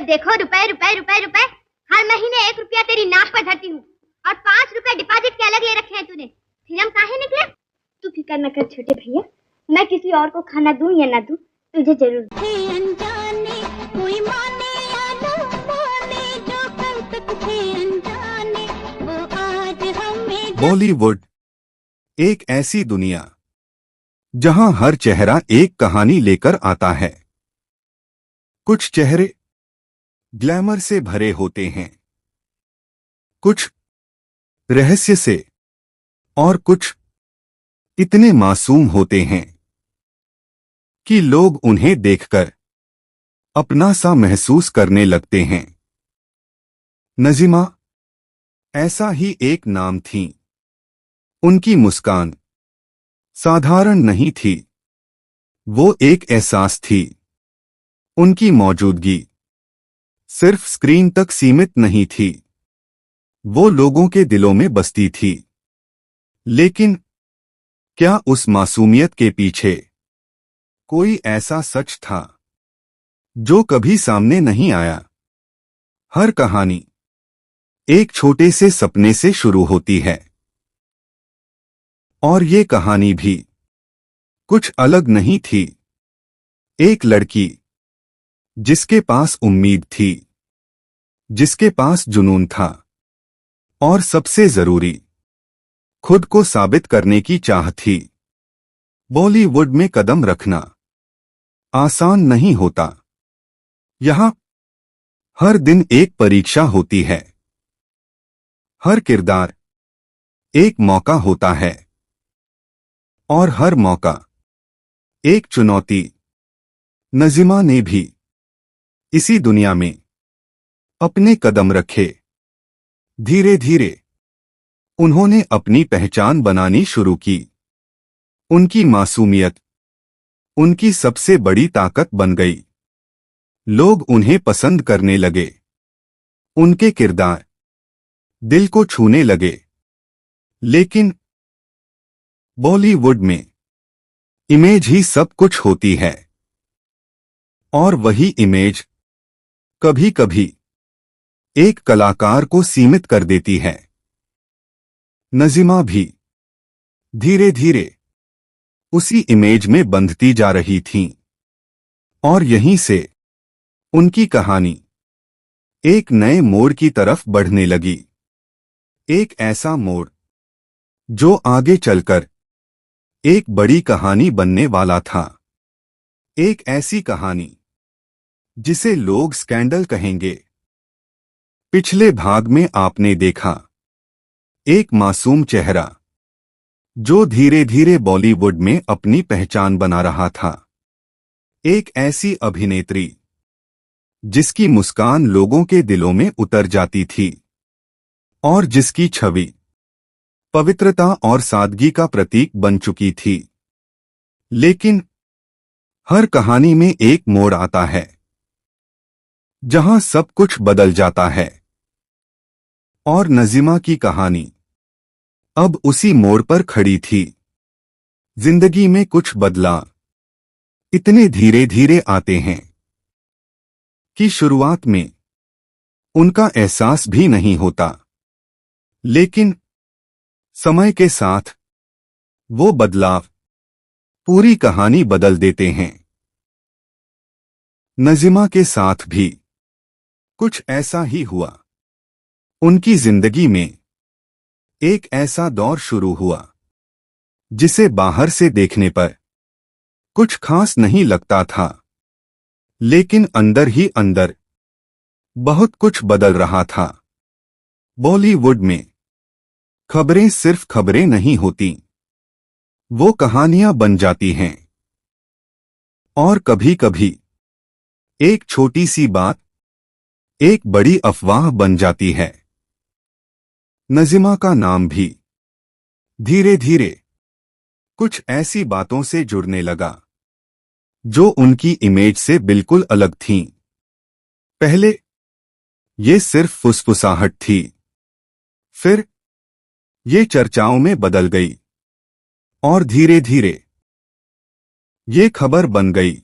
देखो, रुपए रुपए रुपए रुपए, हर महीने 1 रुपया तेरी नाक पर धरती हूँ और 5 रुपए डिपॉजिट के अलग ले रखे हैं तूने। फिर हम काहे निकले? तू फिक्र न कर छोटे भैया, मैं किसी और को खाना दूं या ना दूं, तुझे जरूर। अनजाने कोई माने या ना माने, जो कल तक थे अनजाने वो आज हमें। बॉलीवुड एक ऐसी दुनिया जहां हर चेहरा एक कहानी लेकर आता है। कुछ चेहरे ग्लैमर से भरे होते हैं, कुछ रहस्य से, और कुछ इतने मासूम होते हैं कि लोग उन्हें देखकर अपना सा महसूस करने लगते हैं। नज़ीमा ऐसा ही एक नाम थी। उनकी मुस्कान साधारण नहीं थी, वो एक एहसास थी। उनकी मौजूदगी सिर्फ स्क्रीन तक सीमित नहीं थी, वो लोगों के दिलों में बसती थी। लेकिन क्या उस मासूमियत के पीछे कोई ऐसा सच था जो कभी सामने नहीं आया? हर कहानी एक छोटे से सपने से शुरू होती है, और ये कहानी भी कुछ अलग नहीं थी। एक लड़की जिसके पास उम्मीद थी, जिसके पास जुनून था, और सबसे जरूरी खुद को साबित करने की चाह थी। बॉलीवुड में कदम रखना आसान नहीं होता। यहां हर दिन एक परीक्षा होती है, हर किरदार एक मौका होता है, और हर मौका एक चुनौती। नज़ीमा ने भी इसी दुनिया में अपने कदम रखे। धीरे धीरे उन्होंने अपनी पहचान बनानी शुरू की। उनकी मासूमियत उनकी सबसे बड़ी ताकत बन गई। लोग उन्हें पसंद करने लगे। उनके किरदार दिल को छूने लगे। लेकिन बॉलीवुड में इमेज ही सब कुछ होती है, और वही इमेज कभी कभी एक कलाकार को सीमित कर देती है। नज़ीमा भी धीरे धीरे उसी इमेज में बंधती जा रही थीं, और यहीं से उनकी कहानी एक नए मोड़ की तरफ बढ़ने लगी। एक ऐसा मोड़ जो आगे चलकर एक बड़ी कहानी बनने वाला था। एक ऐसी कहानी जिसे लोग स्कैंडल कहेंगे। पिछले भाग में आपने देखा एक मासूम चेहरा जो धीरे धीरे बॉलीवुड में अपनी पहचान बना रहा था। एक ऐसी अभिनेत्री जिसकी मुस्कान लोगों के दिलों में उतर जाती थी, और जिसकी छवि पवित्रता और सादगी का प्रतीक बन चुकी थी। लेकिन हर कहानी में एक मोड़ आता है जहां सब कुछ बदल जाता है, और नज़ीमा की कहानी अब उसी मोड़ पर खड़ी थी। जिंदगी में कुछ बदलाव इतने धीरे धीरे आते हैं कि शुरुआत में उनका एहसास भी नहीं होता, लेकिन समय के साथ वो बदलाव पूरी कहानी बदल देते हैं। नज़ीमा के साथ भी कुछ ऐसा ही हुआ। उनकी जिंदगी में एक ऐसा दौर शुरू हुआ जिसे बाहर से देखने पर कुछ खास नहीं लगता था, लेकिन अंदर ही अंदर बहुत कुछ बदल रहा था। बॉलीवुड में खबरें सिर्फ खबरें नहीं होती, वो कहानियां बन जाती हैं। और कभी कभी एक छोटी सी बात एक बड़ी अफवाह बन जाती है। नज़ीमा का नाम भी धीरे धीरे कुछ ऐसी बातों से जुड़ने लगा जो उनकी इमेज से बिल्कुल अलग थीं। पहले ये सिर्फ फुसफुसाहट थी, फिर ये चर्चाओं में बदल गई, और धीरे धीरे ये खबर बन गई।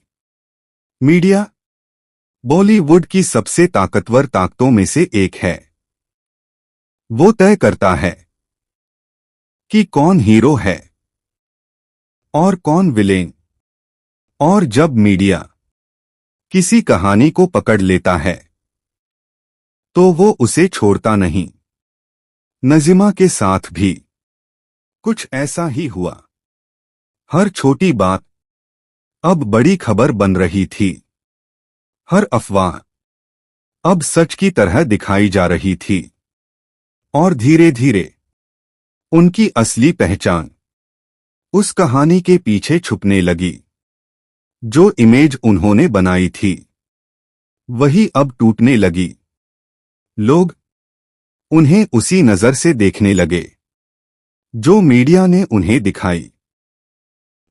मीडिया बॉलीवुड की सबसे ताकतवर ताकतों में से एक है। वो तय करता है कि कौन हीरो है और कौन विलेन। और जब मीडिया किसी कहानी को पकड़ लेता है तो वो उसे छोड़ता नहीं। नज़ीमा के साथ भी कुछ ऐसा ही हुआ। हर छोटी बात अब बड़ी खबर बन रही थी। हर अफवाह अब सच की तरह दिखाई जा रही थी। और धीरे धीरे उनकी असली पहचान उस कहानी के पीछे छुपने लगी। जो इमेज उन्होंने बनाई थी वही अब टूटने लगी। लोग उन्हें उसी नजर से देखने लगे जो मीडिया ने उन्हें दिखाई।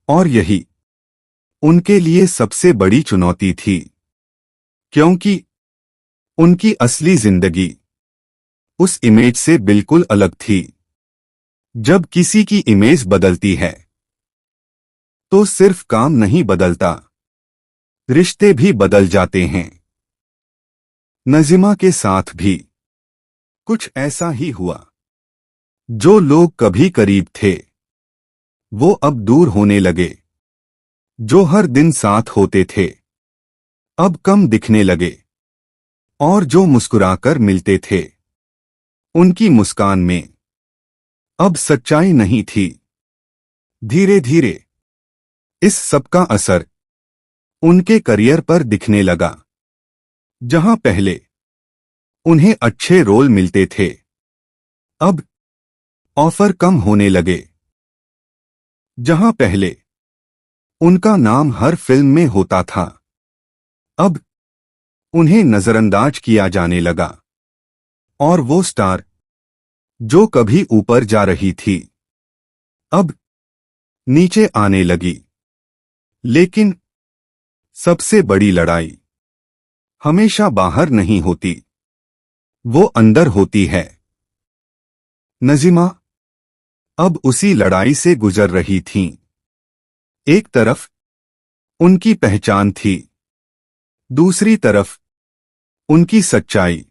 और यही उनके लिए सबसे बड़ी चुनौती थी, क्योंकि उनकी असली जिंदगी उस इमेज से बिल्कुल अलग थी। जब किसी की इमेज बदलती है तो सिर्फ काम नहीं बदलता, रिश्ते भी बदल जाते हैं। नज़ीमा के साथ भी कुछ ऐसा ही हुआ। जो लोग कभी करीब थे वो अब दूर होने लगे। जो हर दिन साथ होते थे अब कम दिखने लगे। और जो मुस्कुराकर मिलते थे उनकी मुस्कान में अब सच्चाई नहीं थी। धीरे धीरे इस सब का असर उनके करियर पर दिखने लगा। जहां पहले उन्हें अच्छे रोल मिलते थे अब ऑफर कम होने लगे। जहां पहले उनका नाम हर फिल्म में होता था अब उन्हें नजरअंदाज किया जाने लगा। और वो स्टार जो कभी ऊपर जा रही थी अब नीचे आने लगी। लेकिन सबसे बड़ी लड़ाई हमेशा बाहर नहीं होती, वो अंदर होती है। नज़ीमा अब उसी लड़ाई से गुजर रही थीं। एक तरफ उनकी पहचान थी, दूसरी तरफ उनकी सच्चाई।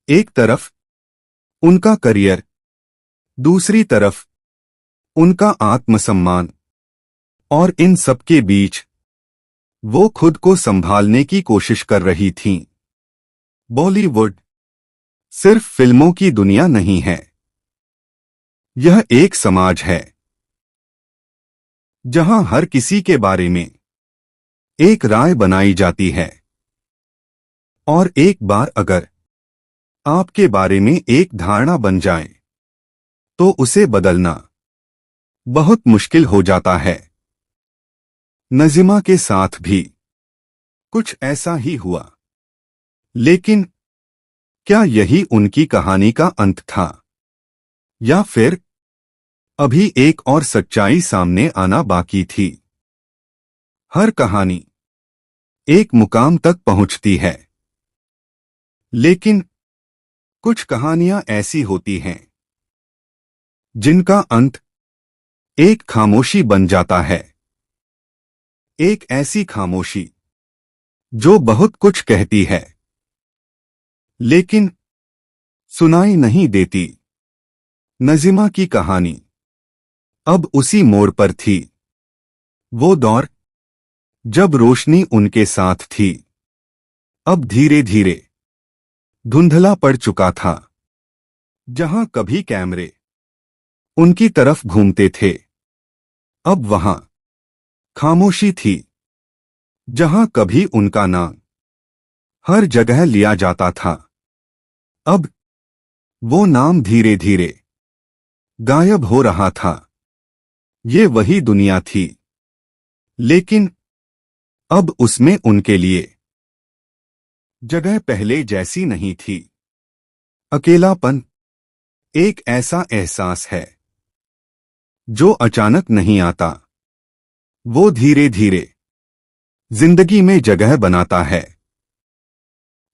एक तरफ उनका करियर, दूसरी तरफ उनका आत्मसम्मान। और इन सबके बीच वो खुद को संभालने की कोशिश कर रही थीं। बॉलीवुड सिर्फ फिल्मों की दुनिया नहीं है, यह एक समाज है जहां हर किसी के बारे में एक राय बनाई जाती है। और एक बार अगर आपके बारे में एक धारणा बन जाए तो उसे बदलना बहुत मुश्किल हो जाता है। नज़ीमा के साथ भी कुछ ऐसा ही हुआ। लेकिन क्या यही उनकी कहानी का अंत था, या फिर अभी एक और सच्चाई सामने आना बाकी थी? हर कहानी एक मुकाम तक पहुंचती है, लेकिन कुछ कहानियां ऐसी होती हैं जिनका अंत एक खामोशी बन जाता है। एक ऐसी खामोशी जो बहुत कुछ कहती है लेकिन सुनाई नहीं देती। नज़ीमा की कहानी अब उसी मोड़ पर थी। वो दौर जब रोशनी उनके साथ थी अब धीरे धीरे धुंधला पड़ चुका था। जहां कभी कैमरे उनकी तरफ घूमते थे अब वहां खामोशी थी। जहां कभी उनका नाम हर जगह लिया जाता था अब वो नाम धीरे धीरे गायब हो रहा था। ये वही दुनिया थी, लेकिन अब उसमें उनके लिए जगह पहले जैसी नहीं थी। अकेलापन एक ऐसा एहसास है जो अचानक नहीं आता, वो धीरे धीरे जिंदगी में जगह बनाता है।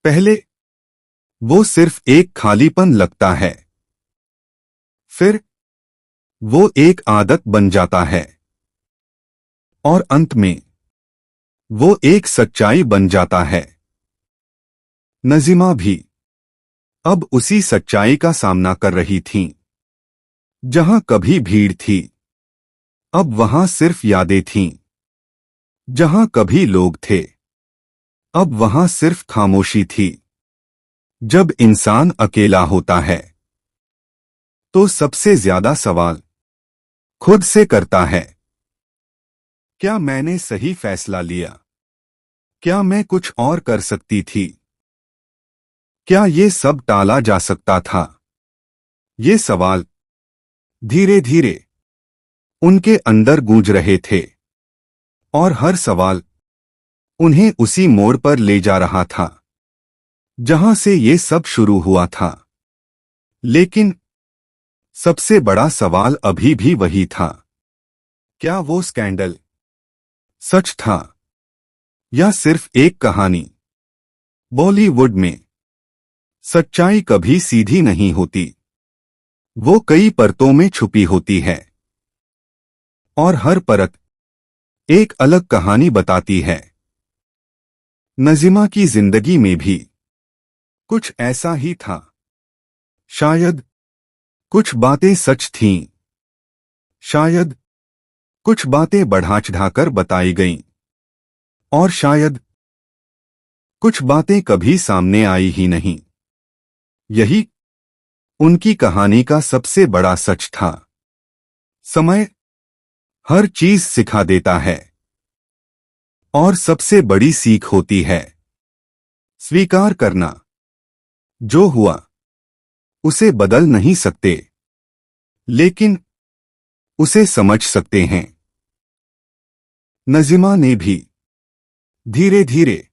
पहले वो सिर्फ एक खालीपन लगता है, फिर वो एक आदत बन जाता है और अंत में वो एक सच्चाई बन जाता है। नजीमा भी अब उसी सच्चाई का सामना कर रही थीं। जहां कभी भीड़ थी, अब वहां सिर्फ यादें थीं। जहां कभी लोग थे, अब वहां सिर्फ खामोशी थी। जब इंसान अकेला होता है, तो सबसे ज्यादा सवाल खुद से करता है, क्या मैंने सही फैसला लिया? क्या मैं कुछ और कर सकती थी? क्या ये सब टाला जा सकता था? ये सवाल धीरे धीरे उनके अंदर गूंज रहे थे, और हर सवाल उन्हें उसी मोड़ पर ले जा रहा था जहां से ये सब शुरू हुआ था। लेकिन सबसे बड़ा सवाल अभी भी वही था, क्या वो स्कैंडल सच था या सिर्फ एक कहानी? बॉलीवुड में सच्चाई कभी सीधी नहीं होती, वो कई परतों में छुपी होती है, और हर परत एक अलग कहानी बताती है। नजीमा की जिंदगी में भी कुछ ऐसा ही था। शायद कुछ बातें सच थीं, शायद कुछ बातें बढ़ा चढ़ाकर बताई गईं, और शायद कुछ बातें कभी सामने आई ही नहीं। यही उनकी कहानी का सबसे बड़ा सच था। समय हर चीज सिखा देता है, और सबसे बड़ी सीख होती है स्वीकार करना। जो हुआ उसे बदल नहीं सकते, लेकिन उसे समझ सकते हैं। नजीमा ने भी धीरे धीरे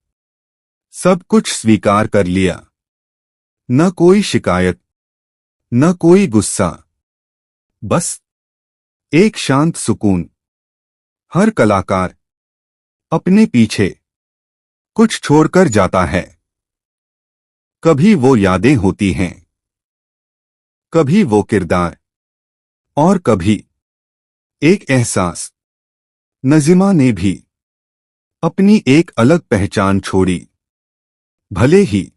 सब कुछ स्वीकार कर लिया। न कोई शिकायत, न कोई गुस्सा, बस एक शांत सुकून। हर कलाकार अपने पीछे कुछ छोड़कर जाता है। कभी वो यादें होती हैं, कभी वो किरदार, और कभी एक एहसास। नजीमा ने भी अपनी एक अलग पहचान छोड़ी। भले ही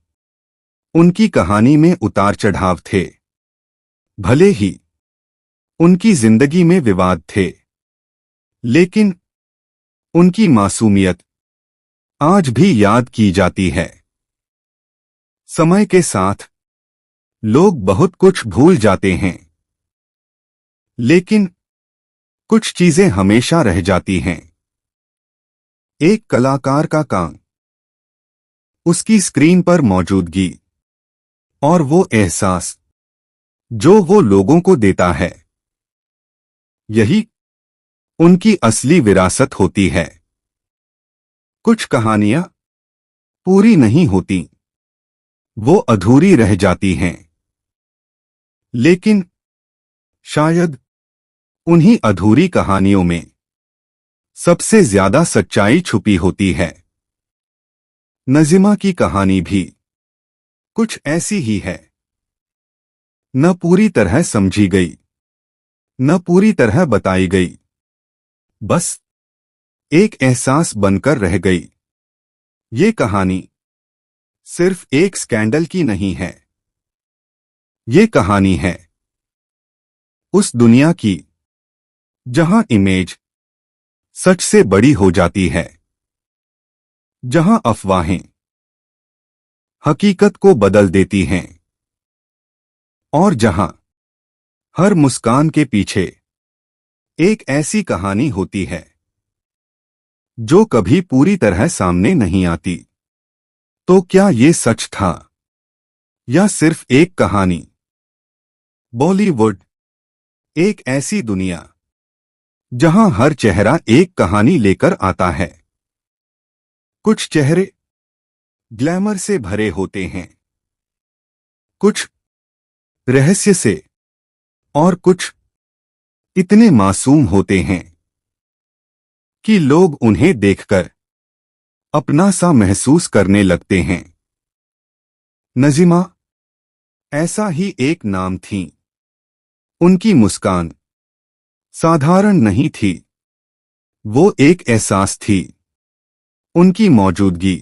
उनकी कहानी में उतार चढ़ाव थे, भले ही उनकी जिंदगी में विवाद थे, लेकिन उनकी मासूमियत आज भी याद की जाती है। समय के साथ लोग बहुत कुछ भूल जाते हैं, लेकिन कुछ चीजें हमेशा रह जाती हैं। एक कलाकार का काम, उसकी स्क्रीन पर मौजूदगी, और वो एहसास जो वो लोगों को देता है, यही उनकी असली विरासत होती है। कुछ कहानियां पूरी नहीं होती, वो अधूरी रह जाती हैं, लेकिन शायद उन्हीं अधूरी कहानियों में सबसे ज्यादा सच्चाई छुपी होती है। नजीमा की कहानी भी कुछ ऐसी ही है। न पूरी तरह समझी गई, न पूरी तरह बताई गई, बस एक एहसास बनकर रह गई। ये कहानी सिर्फ एक स्कैंडल की नहीं है, ये कहानी है उस दुनिया की जहां इमेज सच से बड़ी हो जाती है, जहां अफवाहें हकीकत को बदल देती हैं, और जहां हर मुस्कान के पीछे एक ऐसी कहानी होती है जो कभी पूरी तरह सामने नहीं आती। तो क्या ये सच था या सिर्फ एक कहानी? बॉलीवुड एक ऐसी दुनिया जहां हर चेहरा एक कहानी लेकर आता है। कुछ चेहरे ग्लैमर से भरे होते हैं, कुछ रहस्य से, और कुछ इतने मासूम होते हैं कि लोग उन्हें देखकर अपना सा महसूस करने लगते हैं। नजीमा ऐसा ही एक नाम थी। उनकी मुस्कान साधारण नहीं थी, वो एक एहसास थी। उनकी मौजूदगी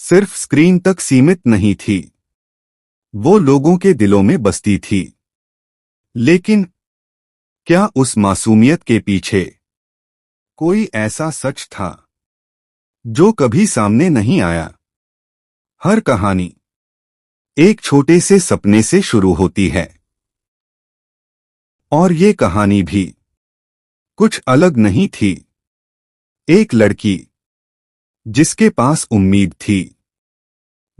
सिर्फ स्क्रीन तक सीमित नहीं थी, वो लोगों के दिलों में बसती थी। लेकिन क्या उस मासूमियत के पीछे कोई ऐसा सच था जो कभी सामने नहीं आया? हर कहानी एक छोटे से सपने से शुरू होती है, और ये कहानी भी कुछ अलग नहीं थी। एक लड़की जिसके पास उम्मीद थी,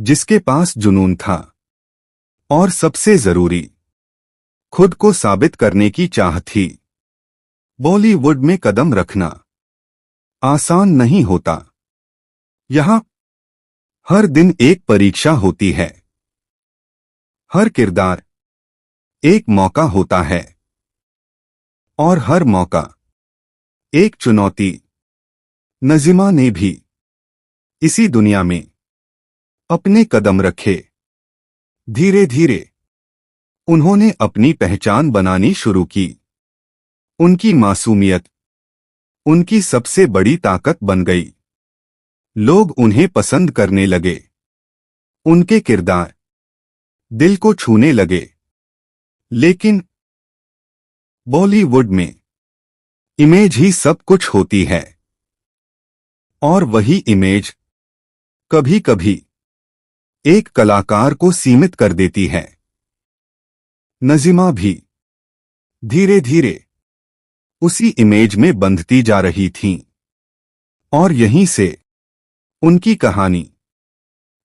जिसके पास जुनून था, और सबसे जरूरी खुद को साबित करने की चाह थी। बॉलीवुड में कदम रखना आसान नहीं होता। यहां हर दिन एक परीक्षा होती है, हर किरदार एक मौका होता है, और हर मौका एक चुनौती। नज़ीमा ने भी इसी दुनिया में अपने कदम रखे। धीरे धीरे उन्होंने अपनी पहचान बनानी शुरू की। उनकी मासूमियत उनकी सबसे बड़ी ताकत बन गई। लोग उन्हें पसंद करने लगे। उनके किरदार दिल को छूने लगे। लेकिन बॉलीवुड में इमेज ही सब कुछ होती है, और वही इमेज कभी कभी एक कलाकार को सीमित कर देती है। नज़ीमा भी धीरे धीरे उसी इमेज में बंधती जा रही थीं, और यहीं से उनकी कहानी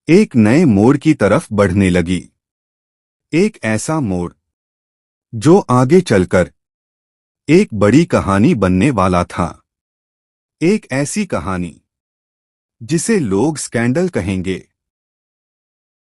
एक नए मोड़ की तरफ बढ़ने लगी। एक ऐसा मोड़ जो आगे चलकर एक बड़ी कहानी बनने वाला था। एक ऐसी कहानी जिसे लोग स्कैंडल कहेंगे,